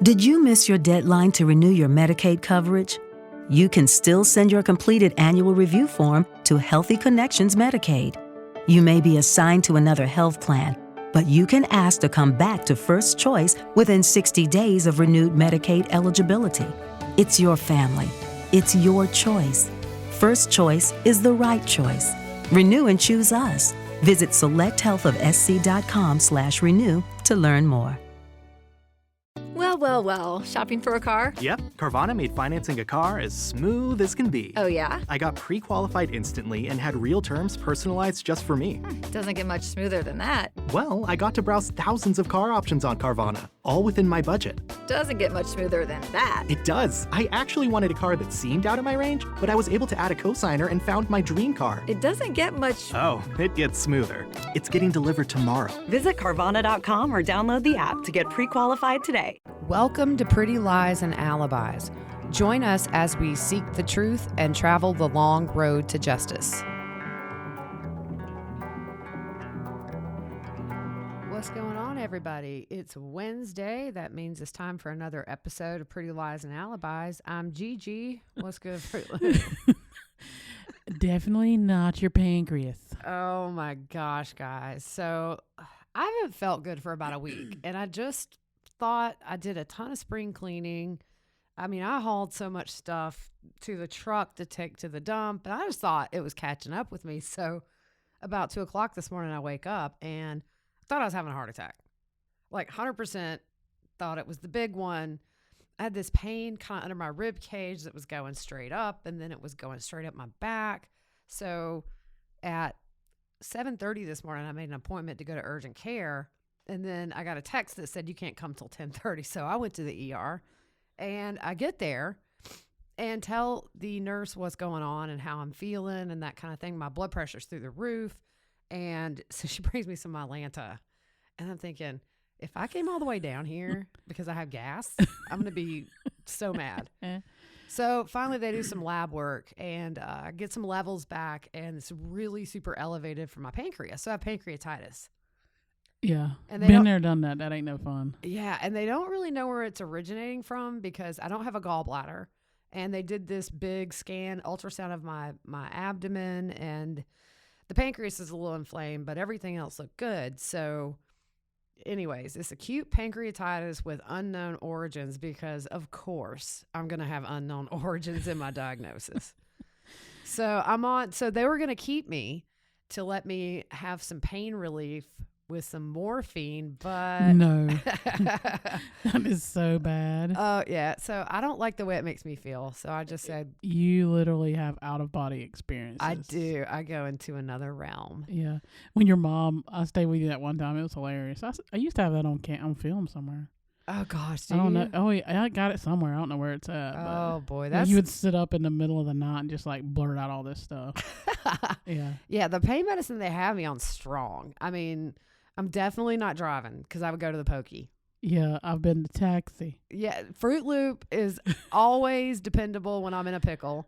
Did you miss your deadline to renew your Medicaid coverage? You can still send your completed annual review form to Healthy Connections Medicaid. You may be assigned to another health plan, but you can ask to come back to First Choice within 60 days of renewed Medicaid eligibility. It's your family. It's your choice. First Choice is the right choice. Renew and choose us. Visit selecthealthofsc.com/renew to learn more. Well, shopping for a car? Yep, Carvana made financing a car as smooth as can be. Oh, yeah? I got pre-qualified instantly and had real terms personalized just for me. Doesn't get much smoother than that. Well, I got to browse thousands of car options on Carvana, all within my budget. Doesn't get much smoother than that. It does. I actually wanted a car that seemed out of my range, but I was able to add a cosigner and found my dream car. It doesn't get much... Oh, it gets smoother. It's getting delivered tomorrow. Visit Carvana.com or download the app to get pre-qualified today. Welcome to Pretty Lies and Alibis. Join us as we seek the truth and travel the long road to justice. What's going on, everybody? It's Wednesday. That means it's time for another episode of Pretty Lies and Alibis. I'm Gigi. What's good? Definitely not your pancreas. Oh my gosh, guys. So I haven't felt good for about a week, and I just thought I did a ton of spring cleaning. I mean, I hauled so much stuff to the truck to take to the dump, and I just thought it was catching up with me. So about 2 o'clock this morning, I wake up and I thought I was having a heart attack. Like 100% thought it was the big one. I had this pain kind of under my rib cage that was going straight up, and then it was going straight up my back. So at 7:30 this morning, I made an appointment to go to urgent care. And then I got a text that said you can't come till 10:30. So I went to the ER, and I get there and tell the nurse what's going on and how I'm feeling and that kind of thing. My blood pressure's through the roof. And so she brings me some Mylanta. And I'm thinking, if I came all the way down here because I have gas, I'm going to be so mad. So finally they do some lab work and get some levels back. And it's really super elevated for my pancreas. So I have pancreatitis. Yeah. And Been there, done that. That ain't no fun. Yeah. And they don't really know where it's originating from because I don't have a gallbladder. And they did this big scan, ultrasound of my abdomen, and the pancreas is a little inflamed, but everything else looked good. So anyways, it's acute pancreatitis with unknown origins because, of course, I'm going to have unknown origins in my diagnosis. So they were going to keep me to let me have some pain relief with some morphine, but no, that is so bad. Oh yeah. So I don't like the way it makes me feel. So I just said, you literally have out of body experiences. I do. I go into another realm. Yeah. When your mom, I stayed with you that one time. It was hilarious. I used to have that on film somewhere. Oh gosh. I don't know. Oh yeah, I got it somewhere. I don't know where it's at. Oh boy. You would sit up in the middle of the night and just like blurt out all this stuff. Yeah. Yeah. The pain medicine they have me on strong. I mean, I'm definitely not driving because I would go to the pokey. Yeah, I've been to taxi. Yeah, Fruit Loop is always dependable when I'm in a pickle.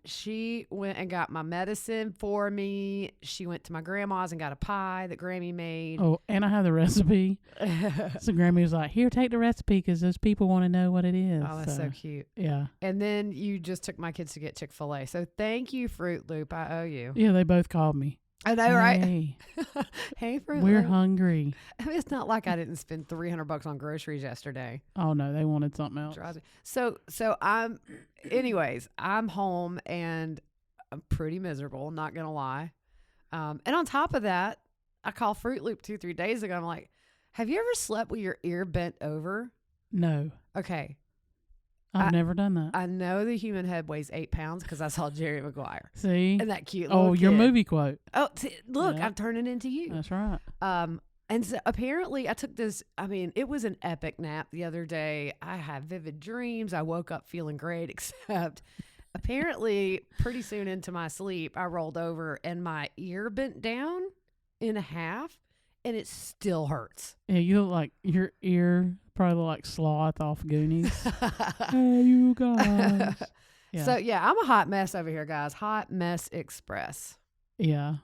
She went and got my medicine for me. She went to my grandma's and got a pie that Grammy made. Oh, and I have the recipe. So Grammy was like, here, take the recipe because those people want to know what it is. Oh, that's so cute. Yeah. And then you just took my kids to get Chick-fil-A. So thank you, Fruit Loop. I owe you. Yeah, they both called me. I know, right? Hey, Fruit we're Loop. hungry. I mean, it's not like I didn't spend $300 on groceries yesterday. Oh no, they wanted something else. So anyways, I'm home and I'm pretty miserable, not gonna lie. And on top of that, I called Fruit Loop 2-3 days ago. I'm like, have you ever slept with your ear bent over? No. Okay. I've never done that. I know the human head weighs 8 pounds because I saw Jerry Maguire. See? And that cute little your kid. movie quote. Oh, look, Yeah. I'm turning into you. That's right. And so apparently I took this, I mean, it was an epic nap the other day. I had vivid dreams. I woke up feeling great, except apparently pretty soon into my sleep, I rolled over and my ear bent down in half and it still hurts. Yeah, you look like your ear probably look like Sloth off Goonies. Hey, you guys. Yeah. So, yeah, I'm a hot mess over here, guys. Hot mess express. Yeah.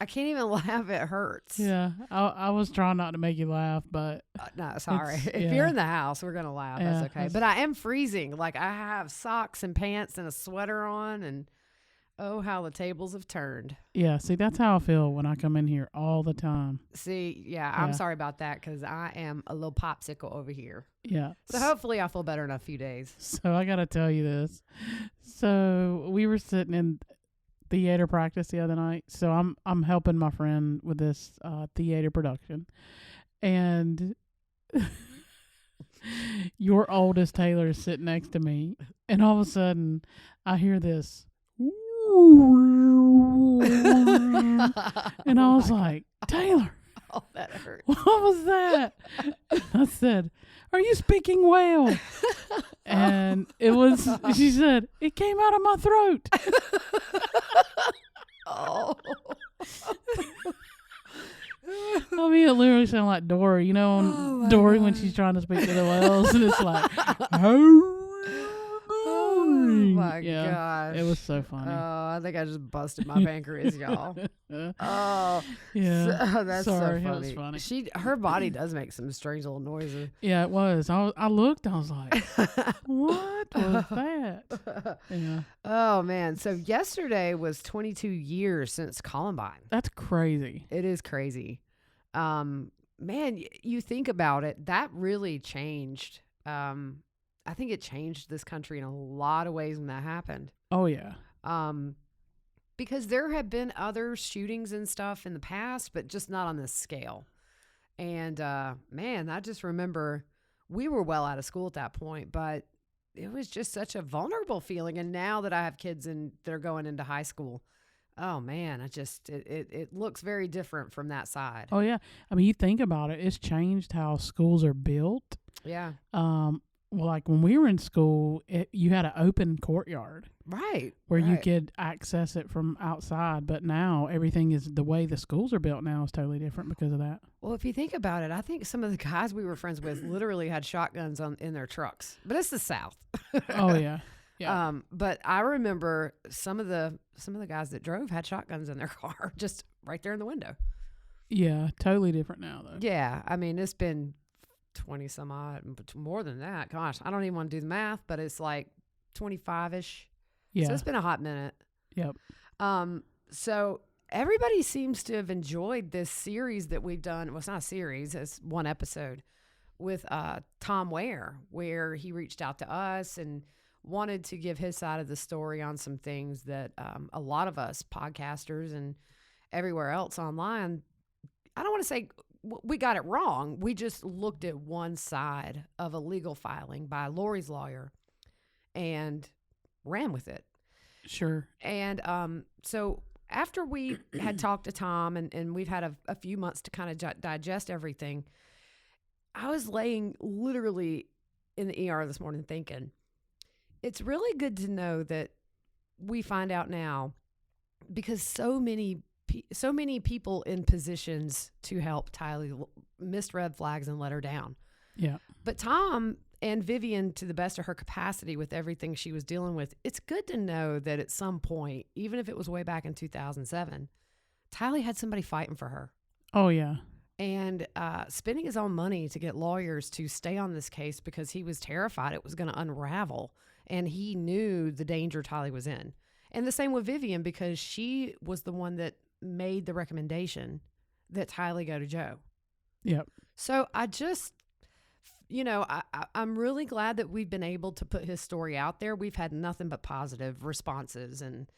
I can't even laugh. It hurts. Yeah, I was trying not to make you laugh, but No, sorry. It's- If yeah. you're in the house, we're gonna laugh. Yeah, That's okay. that's- But I am freezing. Like I have socks and pants and a sweater on, and oh, how the tables have turned. yeah. See, that's how I feel when I come in here all the time. See, Yeah. I'm sorry about that because I am a little popsicle over here. Yeah. So hopefully I'll feel better in a few days. So I gotta tell you this. So we were sitting in theater practice the other night. So I'm helping my friend with this theater production, and your oldest Taylor is sitting next to me, and all of a sudden I hear this, and I was like, Taylor, Oh, that hurt. what was that? I said, are you speaking whale? And she said, it came out of my throat. Oh. I mean, it literally sounded like Dory, you know, on Oh my Dory when God. she's trying to speak to the whales, and it's like, Oh my yeah, gosh. it was so funny. Oh, I think I just busted my pancreas, y'all. Oh, Yeah, so, that's sorry, so it was funny. Her body does make some strange little noises. Yeah, it was. I looked, I was like, what was that? Yeah, Oh man! So yesterday was 22 years since Columbine. that's crazy. It is crazy. Man, you think about it, that really changed. I think it changed this country in a lot of ways when that happened. Oh yeah, Because there have been other shootings and stuff in the past, but just not on this scale. And man, I just remember we were well out of school at that point, but it was just such a vulnerable feeling. And now that I have kids and they're going into high school, oh man, it looks very different from that side. oh yeah. I mean, you think about it, it's changed how schools are built. Yeah. Well, like when we were in school, you had an open courtyard Right. where you right. could access it from outside. But now everything is, the way the schools are built now is totally different because of that. Well, if you think about it, I think some of the guys we were friends with literally had shotguns in their trucks. But it's the South. Oh yeah, yeah. But I remember some of the guys that drove had shotguns in their car, just right there in the window. Yeah, totally different now though. Yeah, I mean it's been 20 some odd, more than that. Gosh, I don't even want to do the math, but it's like 25ish. Yeah. So it's been a hot minute. Yep. So everybody seems to have enjoyed this series that we've done. Well, it's not a series; it's one episode with Tom Ware, where he reached out to us and wanted to give his side of the story on some things that a lot of us podcasters and everywhere else online, I don't want to say we got it wrong. We just looked at one side of a legal filing by Lori's lawyer and ran with it. Sure. And so after we had talked to Tom and we've had a few months to kind of digest everything, I was laying literally in the ER this morning thinking, it's really good to know that we find out now, because so many people in positions to help Tylee missed red flags and let her down. Yeah. But Tom and Vivian, to the best of her capacity with everything she was dealing with, it's good to know that at some point, even if it was way back in 2007, Tylee had somebody fighting for her. Oh yeah. And spending his own money to get lawyers to stay on this case because he was terrified it was going to unravel. And he knew the danger Tylee was in. And the same with Vivian, because she was the one that made the recommendation that Tylee go to Joe. Yep. So I just, I'm really glad that we've been able to put his story out there. We've had nothing but positive responses. And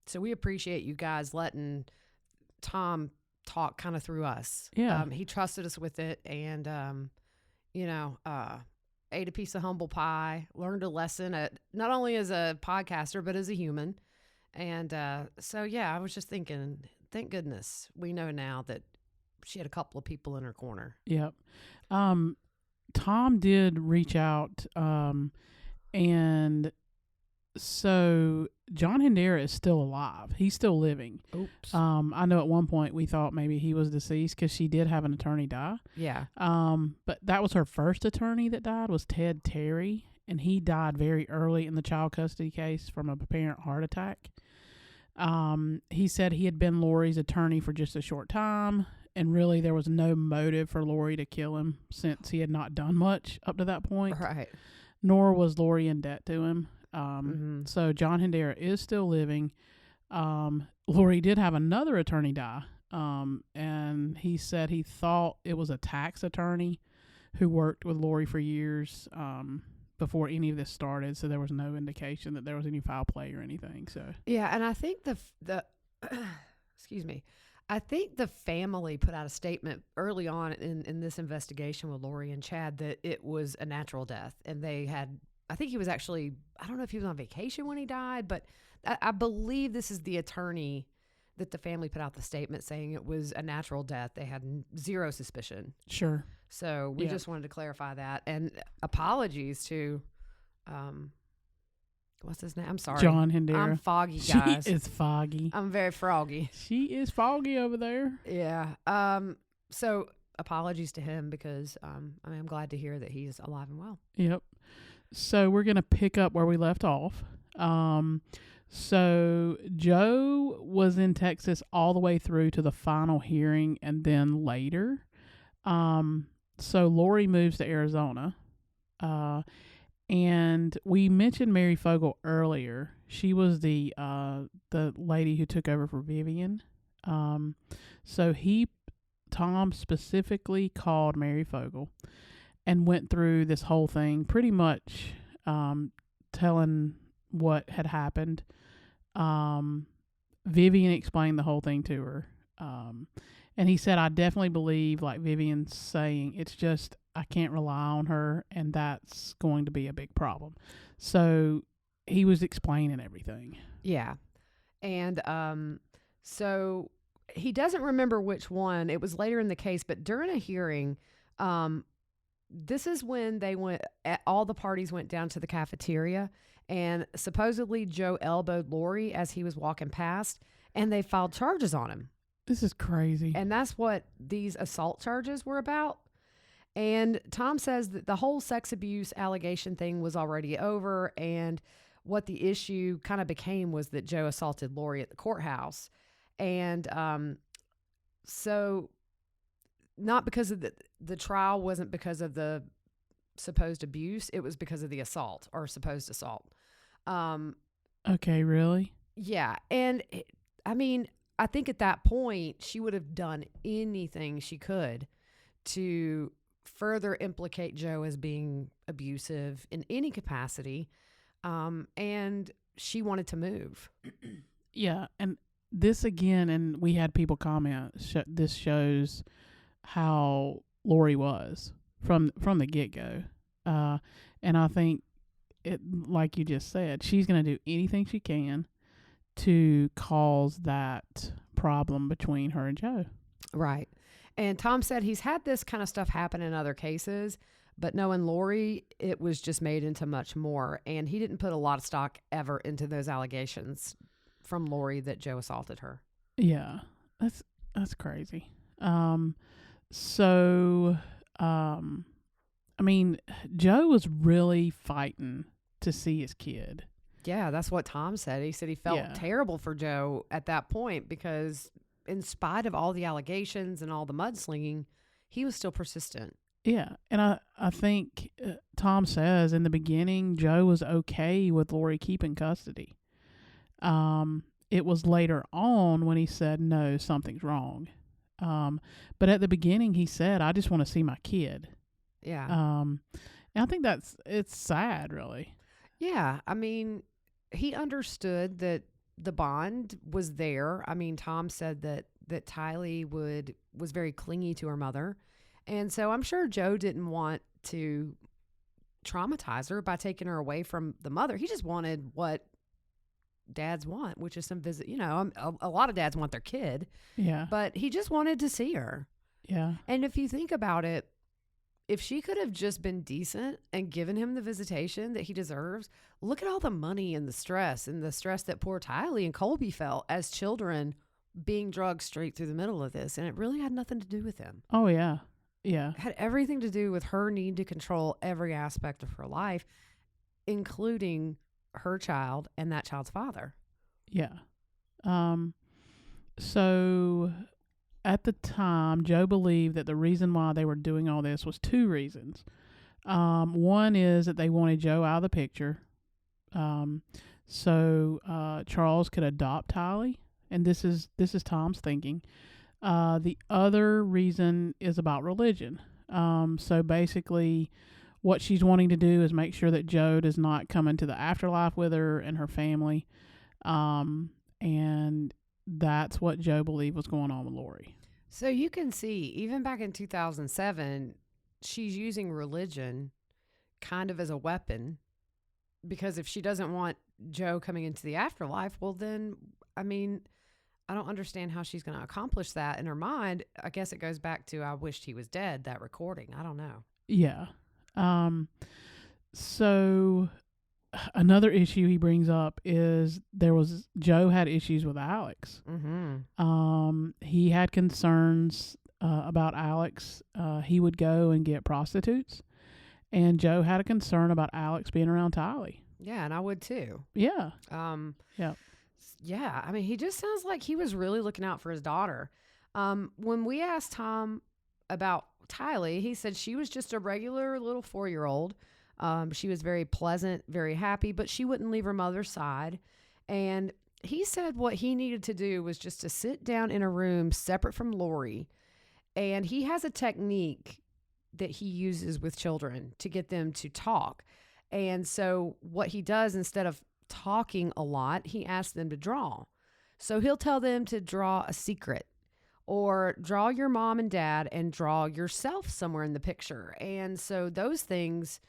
so we appreciate you guys letting Tom talk kind of through us. Yeah. He trusted us with it. And, ate a piece of humble pie, learned a lesson not only as a podcaster, but as a human. And so, yeah, I was just thinking, thank goodness we know now that she had a couple of people in her corner. Yep. Tom did reach out, and so John Hendera is still alive. He's still living. Oops. I know at one point we thought maybe he was deceased because she did have an attorney die. Yeah. But that was her first attorney that died, was Ted Terry, and he died very early in the child custody case from a apparent heart attack. He said he had been Lori's attorney for just a short time, and really there was no motive for Lori to kill him since he had not done much up to that point. Right. Nor was Lori in debt to him. Mm-hmm. So John Hendera is still living. Lori did have another attorney die, and he said he thought it was a tax attorney who worked with Lori for years before any of this started, so there was no indication that there was any foul play or anything. So Yeah, and I think the excuse me, I think the family put out a statement early on in this investigation with Lori and Chad that it was a natural death, and they had. I think he was actually. I don't know if he was on vacation when he died, but I believe this is the attorney that the family put out the statement saying it was a natural death. They had zero suspicion. sure. So we Yeah. just wanted to clarify that. And apologies to, what's his name? I'm sorry. John Hendera. I'm foggy, guys. She is foggy. I'm very froggy. She is foggy over there. Yeah. So apologies to him because I'm glad to hear that he's alive and well. Yep. So we're going to pick up where we left off. So Joe was in Texas all the way through to the final hearing and then later. So Lori moves to Arizona. And we mentioned Mary Fogle earlier. She was the lady who took over for Vivian. So Tom specifically called Mary Fogle and went through this whole thing, pretty much telling what had happened. Vivian explained the whole thing to her. And he said, I definitely believe, like Vivian's saying, it's just I can't rely on her, and that's going to be a big problem. So he was explaining everything. Yeah. And so he doesn't remember which one. It was later in the case, but during a hearing, this is when all the parties went down to the cafeteria, and supposedly Joe elbowed Lori as he was walking past, and they filed charges on him. This is crazy. And that's what these assault charges were about. And Tom says that the whole sex abuse allegation thing was already over, and what the issue kind of became was that Joe assaulted Lori at the courthouse. And so not because of the trial wasn't because of the supposed abuse, it was because of the assault or supposed assault. Okay, really? Yeah. And I think at that point she would have done anything she could to further implicate Joe as being abusive in any capacity. And she wanted to move. Yeah, and this again, and we had people comment, this shows how Lori was from the get-go. And I think, like you just said, she's going to do anything she can to cause that problem between her and Joe. Right. And Tom said he's had this kind of stuff happen in other cases, but knowing Lori, it was just made into much more. And he didn't put a lot of stock ever into those allegations from Lori that Joe assaulted her. Yeah, that's crazy. Joe was really fighting to see his kid. Yeah, that's what Tom said. He said he felt terrible for Joe at that point because in spite of all the allegations and all the mudslinging, he was still persistent. Yeah, and I think Tom says in the beginning Joe was okay with Lori keeping custody. It was later on when he said, no, something's wrong. But at the beginning he said, I just want to see my kid. Yeah. And I think it's sad, really. Yeah, he understood that the bond was there. Tom said that Tylee was very clingy to her mother. And so I'm sure Joe didn't want to traumatize her by taking her away from the mother. He just wanted what dads want, which is some visit. A lot of dads want their kid. Yeah. But he just wanted to see her. Yeah. And if you think about it, if she could have just been decent and given him the visitation that he deserves, look at all the money and the stress that poor Tylee and Colby felt as children being drugged straight through the middle of this. And it really had nothing to do with him. Oh, yeah. Yeah. It had everything to do with her need to control every aspect of her life, including her child and that child's father. Yeah. So at the time, Joe believed that the reason why they were doing all this was two reasons. One is that they wanted Joe out of the picture, so Charles could adopt Tylee, and this is Tom's thinking. The other reason is about religion. So basically, what she's wanting to do is make sure that Joe does not come into the afterlife with her and her family, and that's what Joe believed was going on with Lori. So you can see, even back in 2007, she's using religion kind of as a weapon, because if she doesn't want Joe coming into the afterlife, well then, I mean, I don't understand how she's going to accomplish that in her mind. I guess it goes back to I wished he was dead, that recording. I don't know. Yeah. So another issue he brings up is Joe had issues with Alex. Mm-hmm. He had concerns about Alex. He would go and get prostitutes, and Joe had a concern about Alex being around Tylee. Yeah, and I would too. Yeah. Yeah. I mean, he just sounds like he was really looking out for his daughter. When we asked Tom about Tylee, he said she was just a regular little 4-year-old. She was very pleasant, very happy, but she wouldn't leave her mother's side. And he said what he needed to do was just to sit down in a room separate from Lori. And he has a technique that he uses with children to get them to talk. And so what he does, instead of talking a lot, he asks them to draw. So he'll tell them to draw a secret, or draw your mom and dad and draw yourself somewhere in the picture. And so those things,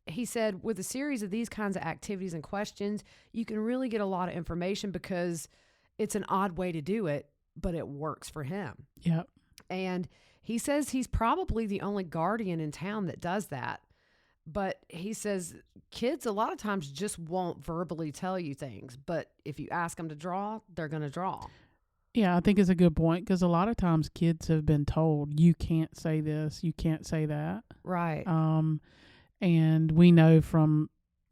he said, with a series of these kinds of activities and questions, you can really get a lot of information, because it's an odd way to do it, but it works for him. Yep. And he says he's probably the only guardian in town that does that. But he says kids a lot of times just won't verbally tell you things. But if you ask them to draw, they're going to draw. Yeah, I think it's a good point, because a lot of times kids have been told, you can't say this, you can't say that. Right. And we know from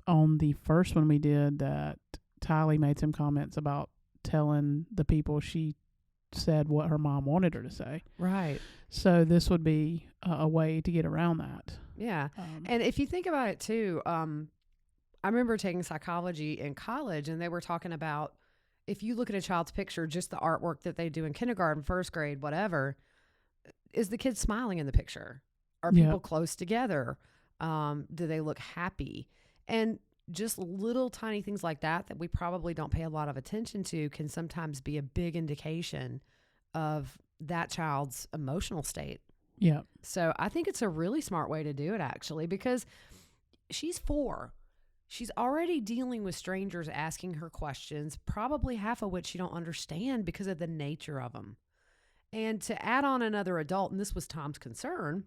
on the first one we did that Tylee made some comments about telling the people she said what her mom wanted her to say. Right. So this would be a way to get around that. Yeah. And if you think about it too, I remember taking psychology in college, and they were talking about, if you look at a child's picture, just the artwork that they do in kindergarten, first grade, whatever, is the kid smiling in the picture? Are people close together? Do they look happy? And just little tiny things like that we probably don't pay a lot of attention to can sometimes be a big indication of that child's emotional state. Yeah. So I think it's a really smart way to do it, actually, because she's 4. She's already dealing with strangers asking her questions, probably half of which you don't understand because of the nature of them. And to add on another adult, and this was Tom's concern,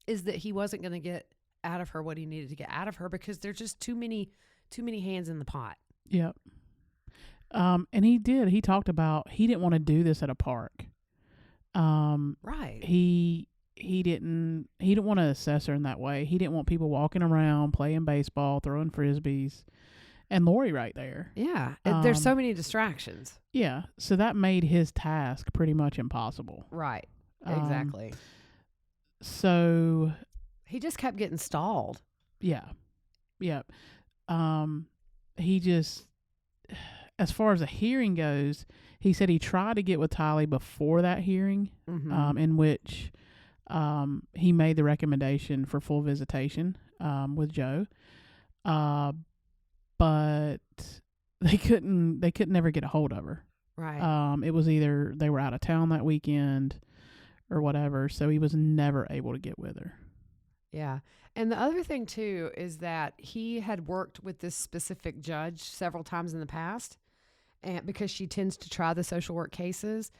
is that he wasn't going to get out of her what he needed to get out of her, because there's just too many hands in the pot. Yep. And he talked about he didn't want to do this at a park. Right. He didn't want to assess her in that way. He didn't want people walking around, playing baseball, throwing frisbees, and Lori right there. Yeah. There's so many distractions. Yeah. So that made his task pretty much impossible. Right. Exactly. So he just kept getting stalled. Yeah. Yep. He just, as far as a hearing goes, he said he tried to get with Tylee before that hearing, in which he made the recommendation for full visitation with Joe, but they couldn't never get a hold of her. Right. It was either they were out of town that weekend or whatever, so he was never able to get with her. Yeah. And the other thing too is that he had worked with this specific judge several times in the past, and because she tends to try the social work cases,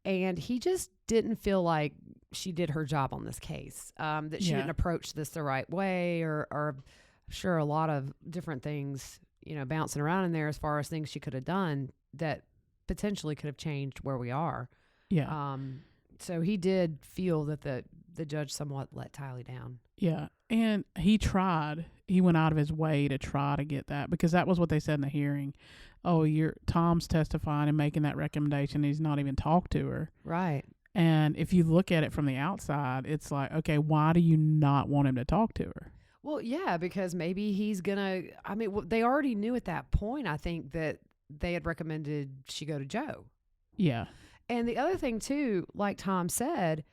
and he just didn't feel like she did her job on this case, that she didn't approach this the right way, or sure, a lot of different things, bouncing around in there as far as things she could have done that potentially could have changed where we are. Yeah. So he did feel that the judge somewhat let Tylee down. Yeah. And he tried. he went out of his way to try to get that, because that was what they said in the hearing. Oh, Tom's testifying and making that recommendation. He's not even talked to her. Right. And if you look at it from the outside, it's like, okay, why do you not want him to talk to her? Well, yeah, because maybe he's gonna. I mean, they already knew at that point, I think, that they had recommended she go to Joe. Yeah. And the other thing too, like Tom said,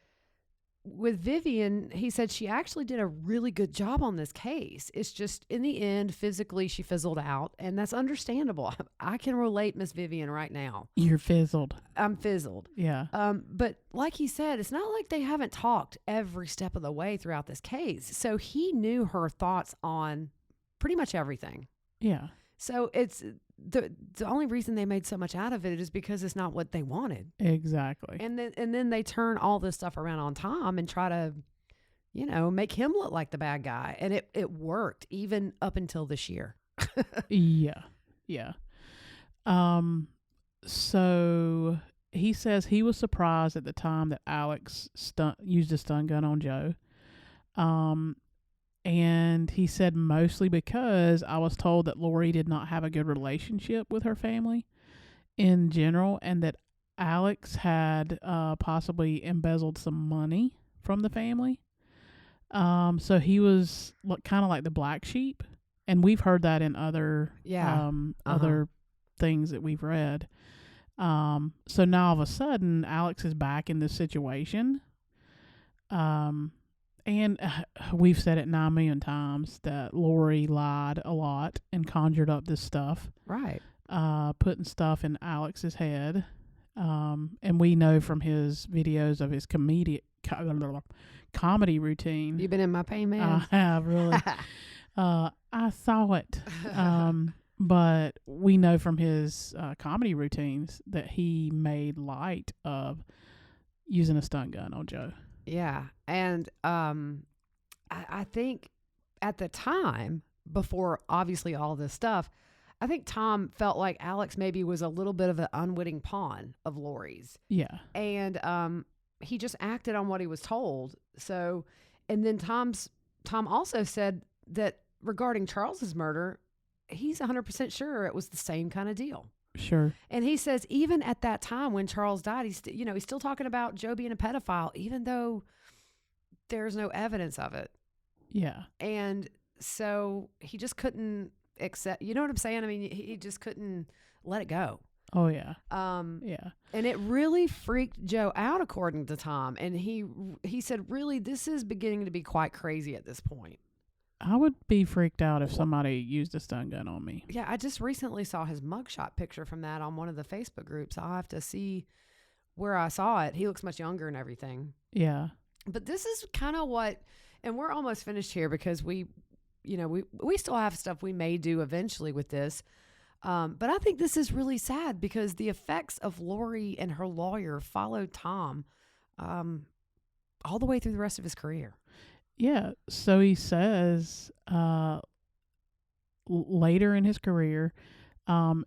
with Vivian, he said she actually did a really good job on this case. It's just in the end, physically, she fizzled out, and that's understandable. I can relate, Miss Vivian, right now. You're fizzled. I'm fizzled. Yeah. But like he said, it's not like they haven't talked every step of the way throughout this case. So he knew her thoughts on pretty much everything. Yeah. So it's the only reason they made so much out of it is because it's not what they wanted. Exactly. And then they turn all this stuff around on Tom and try to, make him look like the bad guy. And it worked even up until this year. Yeah. Yeah. So he says he was surprised at the time that Alex used a stun gun on Joe. And he said mostly because I was told that Lori did not have a good relationship with her family in general, and that Alex had possibly embezzled some money from the family. So he was kind of like the black sheep, and we've heard that in other other things that we've read. So now all of a sudden, Alex is back in this situation. And we've said it 9 million times that Lori lied a lot and conjured up this stuff. Right. Putting stuff in Alex's head. And we know from his videos of his comedy routine. You been in my pain, man? I have, really. I saw it. But we know from his comedy routines that he made light of using a stun gun on Joe. Yeah. And I think at the time, before obviously all this stuff, I think Tom felt like Alex maybe was a little bit of an unwitting pawn of Lori's. Yeah. And he just acted on what he was told. So, and then Tom also said that regarding Charles's murder, he's 100% sure it was the same kind of deal. Sure. And he says even at that time when Charles died, he's still talking about Joe being a pedophile, even though there's no evidence of it. Yeah. And so he just couldn't accept, you know what I'm saying? I mean, he just couldn't let it go. Oh, yeah. Yeah. And it really freaked Joe out, according to Tom. And he said, really, this is beginning to be quite crazy at this point. I would be freaked out if somebody used a stun gun on me. Yeah, I just recently saw his mugshot picture from that on one of the Facebook groups. I'll have to see where I saw it. He looks much younger and everything. Yeah. But this is kind of what, and we're almost finished here because we still have stuff we may do eventually with this. But I think this is really sad because the effects of Lori and her lawyer followed Tom all the way through the rest of his career. Yeah. So he says later in his career,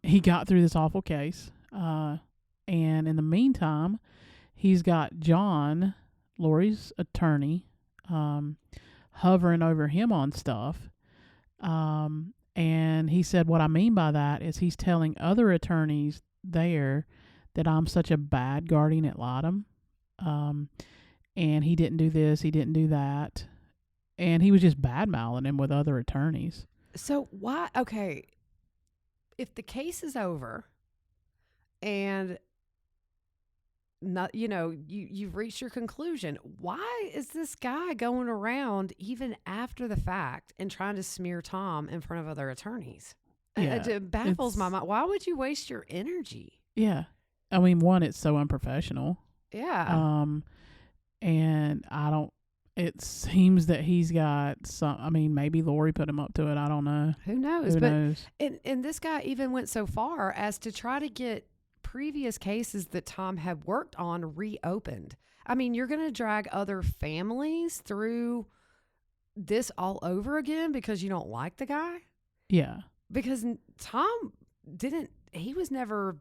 he got through this awful case. And in the meantime, he's got John, Lori's attorney, hovering over him on stuff. And he said, what I mean by that is he's telling other attorneys there that I'm such a bad guardian at Latham. And he didn't do this, he didn't do that. And he was just bad-mouthing him with other attorneys. So why, okay, if the case is over and not, you've reached your conclusion, why is this guy going around even after the fact and trying to smear Tom in front of other attorneys? Yeah, it baffles my mind. Why would you waste your energy? Yeah. I mean, one, it's so unprofessional. Yeah. And it seems that he's got maybe Lori put him up to it. I don't know. Who knows? Who knows? And this guy even went so far as to try to get previous cases that Tom had worked on reopened. I mean, you're going to drag other families through this all over again because you don't like the guy? Yeah. Because Tom he was never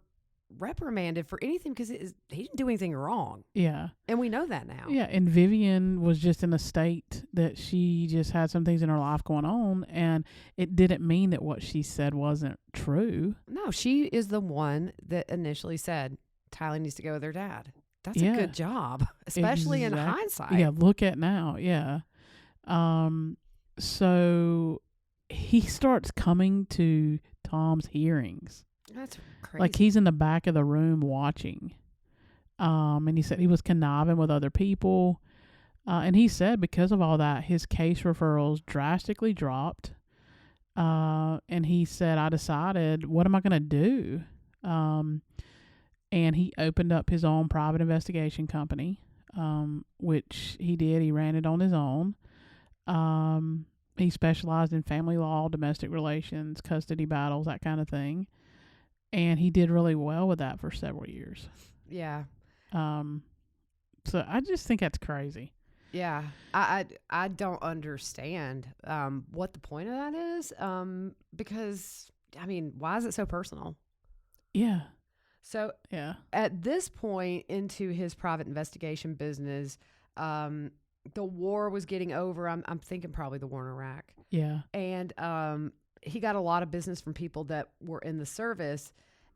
reprimanded for anything because he didn't do anything wrong. Yeah. And we know that now. Yeah. And Vivian was just in a state that she just had some things in her life going on. And it didn't mean that what she said wasn't true. No, she is the one that initially said Tylee needs to go with her dad. That's Yeah. a good job, especially in Exact- hindsight. Yeah. Look at now. Yeah. So he starts coming to Tom's hearings. That's crazy. Like he's in the back of the room watching. And he said he was conniving with other people. And he said because of all that, his case referrals drastically dropped. And he said, I decided, what am I going to do? And he opened up his own private investigation company, which he did. He ran it on his own. He specialized in family law, domestic relations, custody battles, that kind of thing. And he did really well with that for several years. Yeah. So I just think that's crazy. Yeah. I don't understand what the point of that is. Because, I mean, why is it so personal? Yeah. So Yeah. at this point into his private investigation business, the war was getting over. I'm thinking probably the war in Iraq. Yeah. And he got a lot of business from people that were in the service.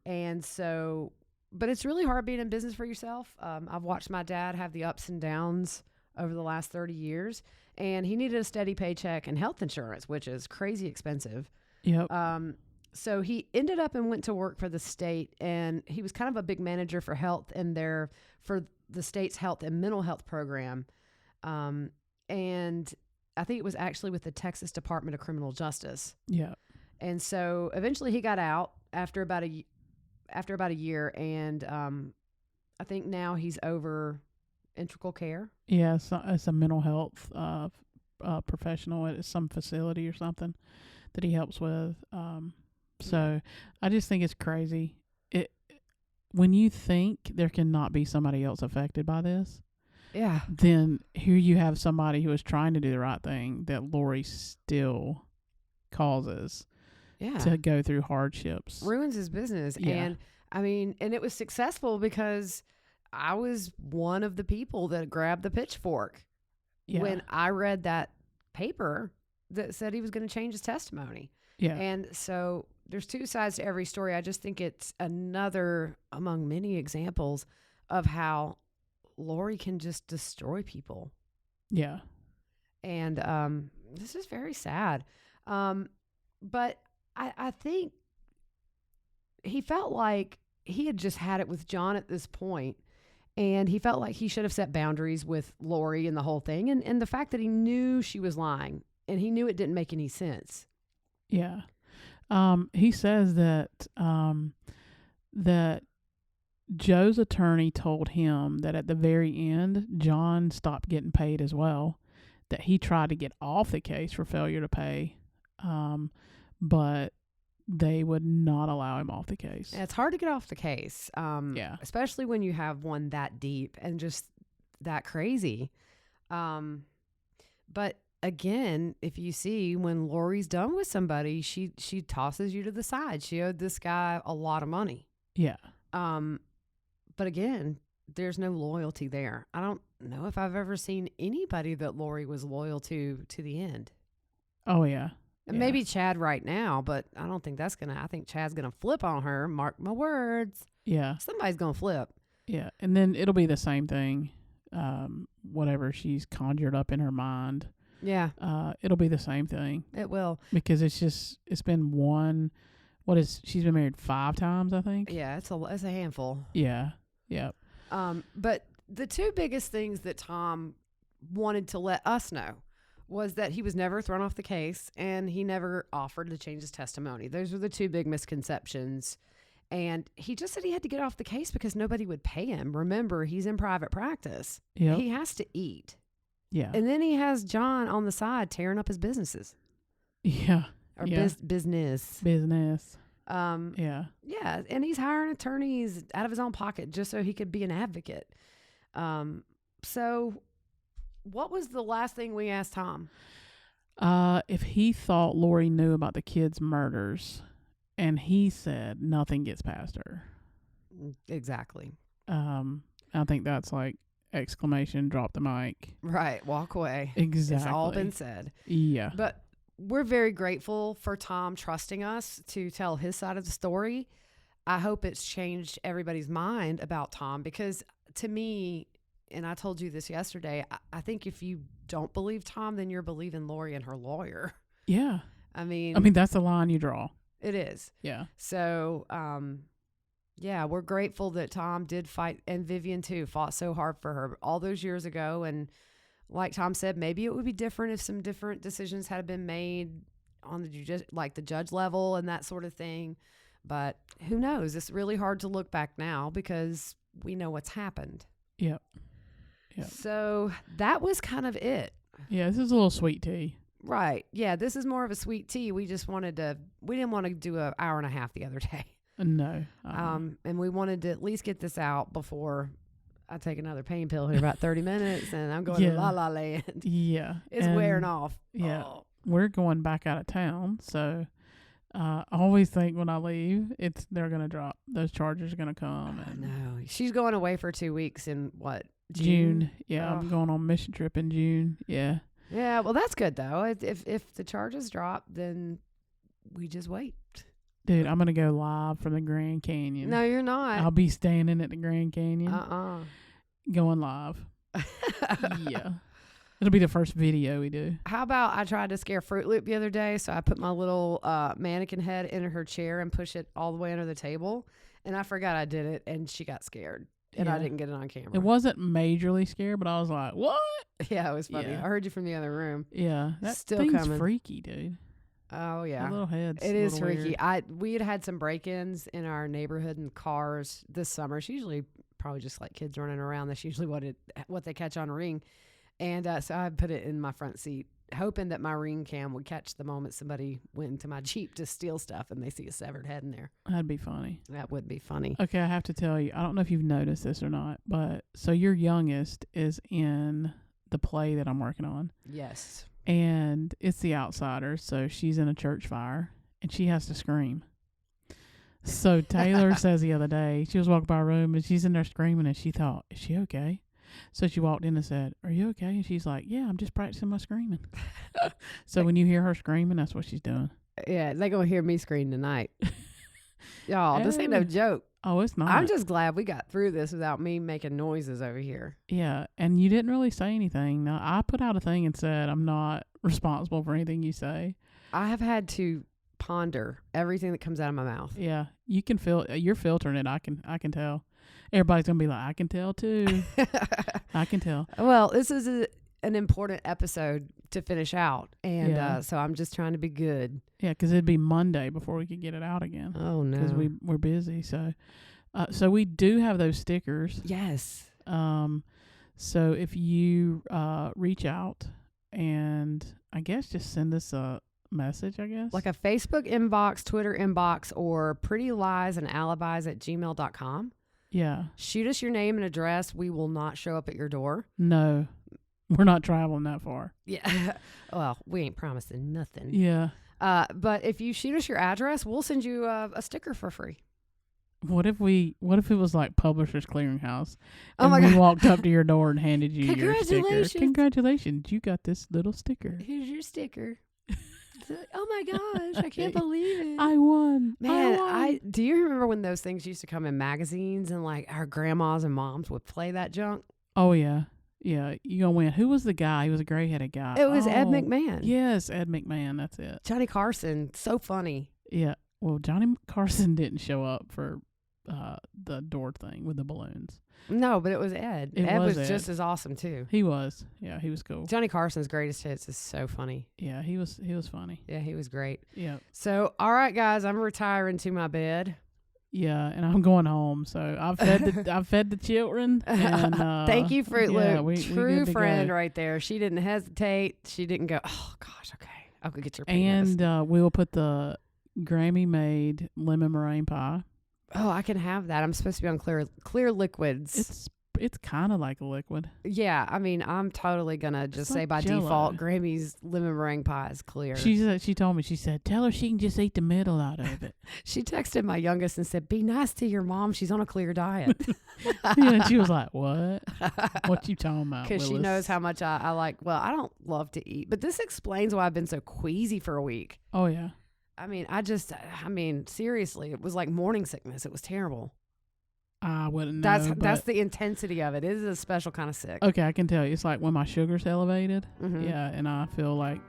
And so, but it's really hard being in business for yourself. I've watched my dad have the ups and downs over the last 30 years, and he needed a steady paycheck and health insurance, which is crazy expensive. Yep. So he ended up and went to work for the state, and he was kind of a big manager for health and for the state's health and mental health program. And I think it was actually with the Texas Department of Criminal Justice. Yeah. And so eventually he got out after about a year, and I think now he's over integral care. Yeah. It's a mental health professional at some facility or something that he helps with. So I just think it's crazy. When you think there cannot be somebody else affected by this, Yeah. then here you have somebody who is trying to do the right thing that Lori still causes Yeah. to go through hardships. Ruins his business. Yeah. And I mean, and it was successful because I was one of the people that grabbed the pitchfork Yeah. when I read that paper that said he was going to change his testimony. Yeah. And so there's two sides to every story. I just think it's another among many examples of how Lori can just destroy people. Yeah. And this is very sad. But I think he felt like he had just had it with John at this point, and he felt like he should have set boundaries with Lori and the whole thing. And the fact that he knew she was lying and he knew it didn't make any sense. Yeah. He says that that Joe's attorney told him that at the very end, John stopped getting paid as well, that he tried to get off the case for failure to pay, but they would not allow him off the case. And it's hard to get off the case, Yeah. especially when you have one that deep and just that crazy. But again, if you see when Lori's done with somebody, she tosses you to the side. She owed this guy a lot of money. Yeah. But again, there's no loyalty there. I don't know if I've ever seen anybody that Lori was loyal to the end. Oh, yeah. And Yeah. maybe Chad right now, but I don't think that's I think Chad's gonna flip on her. Mark my words. Yeah. Somebody's gonna flip. Yeah. And then it'll be the same thing. Whatever she's conjured up in her mind. Yeah, It'll be the same thing it will. because it's been she's been married 5 times, I think. Yeah, it's a handful. Yeah. Yeah. But the two biggest things that Tom wanted to let us know was that he was never thrown off the case and he never offered to change his testimony. Those were the two big misconceptions. And he just said he had to get off the case because nobody would pay him. Remember, he's in private practice. Yep. He has to eat. Yeah. And then he has John on the side tearing up his businesses Yeah. or Yeah. business. Business. Yeah. Yeah. And he's hiring attorneys out of his own pocket just so he could be an advocate. So what was the last thing we asked Tom? If he thought Lori knew about the kids' murders, and he said nothing gets past her. Exactly. I think that's like exclamation, drop the mic. Right. Walk away. Exactly. It's all been said. Yeah. But we're very grateful for Tom trusting us to tell his side of the story. I hope it's changed everybody's mind about Tom, because to me, and I told you this yesterday, I think if you don't believe Tom, then you're believing Lori and her lawyer. Yeah. I mean, that's the line you draw. it is. Yeah. So, yeah, we're grateful that Tom did fight, and Vivian too fought so hard for her all those years ago. And like Tom said, maybe it would be different if some different decisions had been made on the judge level and that sort of thing. But who knows? It's really hard to look back now because we know what's happened. Yep. Yep. So that was kind of it. Yeah, this is a little sweet tea. Right. Yeah, this is more of a sweet tea. We didn't want to do an hour and a half the other day. No. And we wanted to at least get this out before I take another pain pill here about 30 minutes and I'm going to La La Land. Yeah. It's wearing off. Yeah. Oh. We're going back out of town, so I always think when I leave, they're going to drop. Those charges are going to come. And No. She's going away for 2 weeks in what? June. Yeah, Oh. I'm going on a mission trip in June. Yeah. Yeah, well, that's good, though. If the charges drop, then we just wait. Dude, I'm going to go live from the Grand Canyon. No, you're not. I'll be standing at the Grand Canyon. Going live. Yeah. It'll be the first video we do. How about I tried to scare Fruit Loop the other day, so I put my little mannequin head in her chair and push it all the way under the table, and I forgot I did it, and she got scared, and I Yeah. didn't get it on camera. It wasn't majorly scared, but I was like, what? Yeah, it was funny. Yeah. I heard you from the other room. Yeah. That Still thing's coming. freaky, dude. Oh, yeah. That little head's It a is little freaky. weird. We had some break-ins in our neighborhood in cars this summer. It's usually probably just like kids running around. That's usually what they catch on Ring. And so I put it in my front seat, hoping that my Ring cam would catch the moment somebody went into my Jeep to steal stuff and they see a severed head in there. That'd be funny. That would be funny. Okay, I have to tell you, I don't know if you've noticed this or not, but so your youngest is in the play that I'm working on. Yes. And it's The Outsiders, so she's in a church fire, and she has to scream. So Taylor says the other day, she was walking by her room, and she's in there screaming, and she thought, is she okay? So she walked in and said, are you okay? And she's like, yeah, I'm just practicing my screaming. So when you hear her screaming, that's what she's doing. Yeah, they're going to hear me scream tonight. Y'all, this ain't no joke. Oh, it's not. I'm just glad we got through this without me making noises over here. Yeah, and you didn't really say anything. Now, I put out a thing and said, I'm not responsible for anything you say. I have had to ponder everything that comes out of my mouth. Yeah, you can feel, you're filtering it. I can tell. Everybody's going to be like, I can tell too. I can tell. Well, this is an important episode to finish out. And Yeah. so I'm just trying to be good. Yeah, because it'd be Monday before we could get it out again. Oh, no. Because we're busy. So we do have those stickers. Yes. So if you reach out and I guess just send us a message, I guess. Like a Facebook inbox, Twitter inbox, or prettyliesandalibis@gmail.com. Yeah. Shoot us your name and address. We will not show up at your door. No, we're not traveling that far. Yeah. Well, we ain't promising nothing. Yeah. But if you shoot us your address, we'll send you a sticker for free. What if it was like Publishers Clearinghouse? Oh And my we God. walked up to your door and handed you your sticker. Congratulations. Congratulations. You got this little sticker. Here's your sticker. Oh my gosh, I can't believe it. I won. Man, I won. do you remember when those things used to come in magazines and like our grandmas and moms would play that junk? Oh, yeah. Yeah, you gonna win. Who was the guy? He was a gray-headed guy. It was Ed Oh, McMahon. Yes, Ed McMahon. That's it. Johnny Carson, so funny. Yeah. Well, Johnny Carson didn't show up for the door thing with the balloons. No, but it was Ed. It Ed was was Ed. just as awesome too. He was. Yeah, he was cool. Johnny Carson's greatest hits is so funny. Yeah, he was funny. Yeah, he was great. Yeah. So, all right, guys, I'm retiring to my bed. Yeah, and I'm going home. So I've fed the children. And Thank you, Fruit Loop. yeah, we True good to friend go. right there. She didn't hesitate. She didn't go, oh gosh, okay, I'll go get your penis. And we will put the Grammy made lemon meringue pie. Oh, I can have that. I'm supposed to be on clear liquids. It's kind of like a liquid. Yeah, I mean, I'm totally gonna just say like by Jell-O. default, Grammy's lemon meringue pie is clear. She told me, she said, tell her she can just eat the middle out of it. She texted my youngest and said, "Be nice to your mom. She's on a clear diet." Yeah, and she was like, what? What you talking about, Because she Willis? knows how much I like. Well, I don't love to eat, but this explains why I've been so queasy for a week. Oh, yeah. I mean, seriously, it was like morning sickness. It was terrible. I wouldn't know. That's the intensity of it. It is a special kind of sick. Okay, I can tell you. It's like when my sugar's elevated. Mhm. Yeah, and I feel like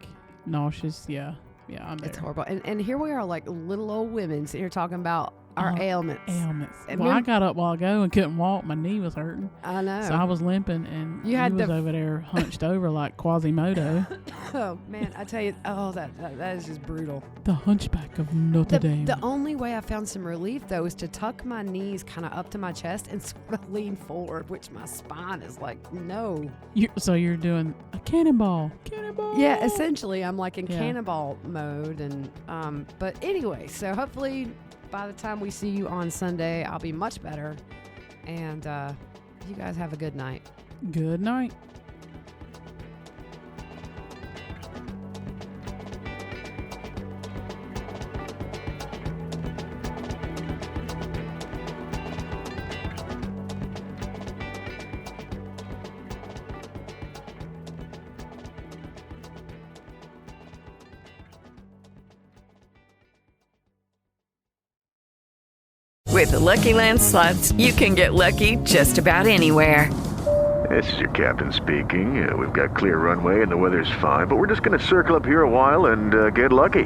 nauseous. Yeah, I'm there. It's horrible. And here we are, like little old women sitting here talking about our ailments. Ailments. And Well, I got up a while ago and couldn't walk. My knee was hurting. I know. So I was limping, and You had was the- over there hunched over like Quasimodo, Oh man, I tell you, that is just brutal. the hunchback of Notre Dame. The only way I found some relief though is to tuck my knees kind of up to my chest and sort of lean forward, which my spine is like, no. So you're doing a cannonball. Cannonball. Yeah, essentially, I'm like in Yeah. cannonball mode, and but anyway, so hopefully by the time we see you on Sunday, I'll be much better, and you guys have a good night. Good night. With the Lucky Land Slots, you can get lucky just about anywhere. This is your captain speaking. We've got clear runway and the weather's fine, but we're just going to circle up here a while and get lucky.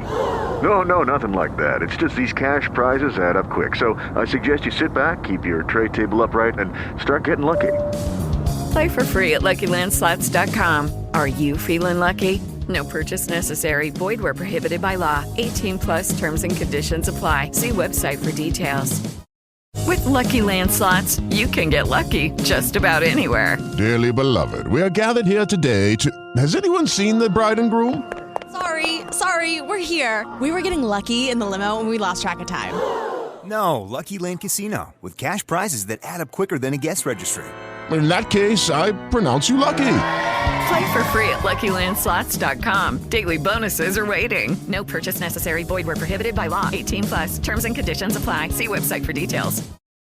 No, nothing like that. It's just these cash prizes add up quick. So I suggest you sit back, keep your tray table upright, and start getting lucky. Play for free at LuckyLandSlots.com. Are you feeling lucky? No purchase necessary. Void where prohibited by law. 18 plus terms and conditions apply. See website for details. With Lucky Land Slots, you can get lucky just about anywhere. Dearly beloved, we are gathered here today to... Has anyone seen the bride and groom? Sorry, we're here. We were getting lucky in the limo and we lost track of time. No, Lucky Land Casino, with cash prizes that add up quicker than a guest registry. In that case, I pronounce you lucky. Play for free at LuckyLandSlots.com. Daily bonuses are waiting. No purchase necessary. Void where prohibited by law. 18 plus terms and conditions apply. See website for details.